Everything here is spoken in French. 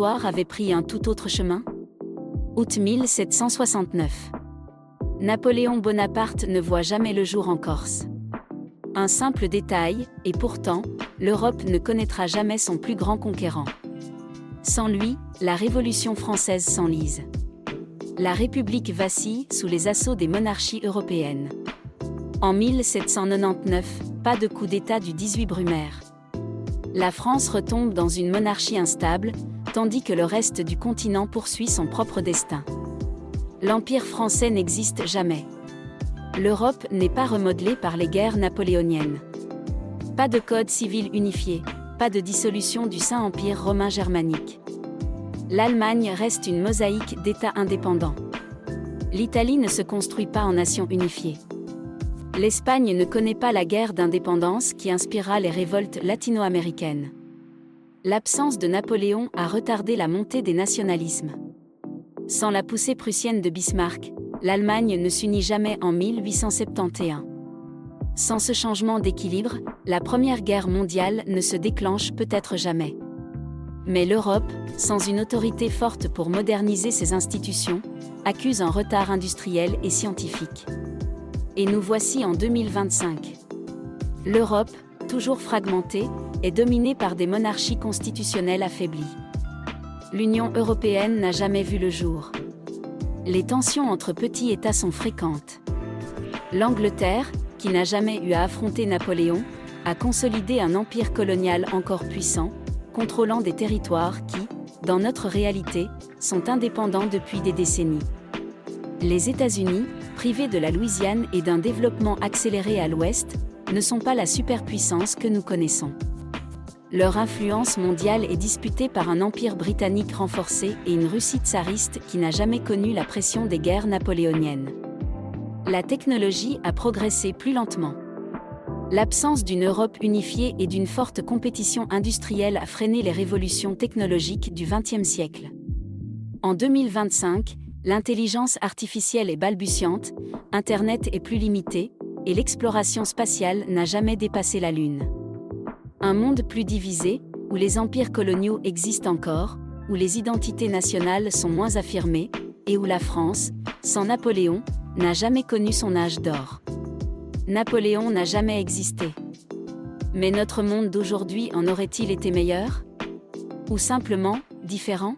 l'histoire avait pris un tout autre chemin? Août 1769. Napoléon Bonaparte ne voit jamais le jour en Corse. Un simple détail, et pourtant, l'Europe ne connaîtra jamais son plus grand conquérant. Sans lui, la Révolution française s'enlise. La République vacille sous les assauts des monarchies européennes. En 1799, pas de coup d'État du 18 Brumaire. La France retombe dans une monarchie instable, tandis que le reste du continent poursuit son propre destin. L'Empire français n'existe jamais. L'Europe n'est pas remodelée par les guerres napoléoniennes. Pas de code civil unifié, pas de dissolution du Saint-Empire romain germanique. L'Allemagne reste une mosaïque d'États indépendants. L'Italie ne se construit pas en nation unifiée. L'Espagne ne connaît pas la guerre d'indépendance qui inspirera les révoltes latino-américaines. L'absence de Napoléon a retardé la montée des nationalismes. Sans la poussée prussienne de Bismarck, l'Allemagne ne s'unit jamais en 1871. Sans ce changement d'équilibre, la Première Guerre mondiale ne se déclenche peut-être jamais. Mais l'Europe, sans une autorité forte pour moderniser ses institutions, accuse un retard industriel et scientifique. Et nous voici en 2025. L'Europe, toujours fragmentée, est dominée par des monarchies constitutionnelles affaiblies. L'Union européenne n'a jamais vu le jour. Les tensions entre petits États sont fréquentes. L'Angleterre, qui n'a jamais eu à affronter Napoléon, a consolidé un empire colonial encore puissant, contrôlant des territoires qui, dans notre réalité, sont indépendants depuis des décennies. Les États-Unis, privés de la Louisiane et d'un développement accéléré à l'ouest, ne sont pas la superpuissance que nous connaissons. Leur influence mondiale est disputée par un empire britannique renforcé et une Russie tsariste qui n'a jamais connu la pression des guerres napoléoniennes. La technologie a progressé plus lentement. L'absence d'une Europe unifiée et d'une forte compétition industrielle a freiné les révolutions technologiques du XXe siècle. En 2025, l'intelligence artificielle est balbutiante, Internet est plus limité, et l'exploration spatiale n'a jamais dépassé la Lune. Un monde plus divisé, où les empires coloniaux existent encore, où les identités nationales sont moins affirmées, et où la France, sans Napoléon, n'a jamais connu son âge d'or. Napoléon n'a jamais existé. Mais notre monde d'aujourd'hui en aurait-il été meilleur? Ou simplement, différent?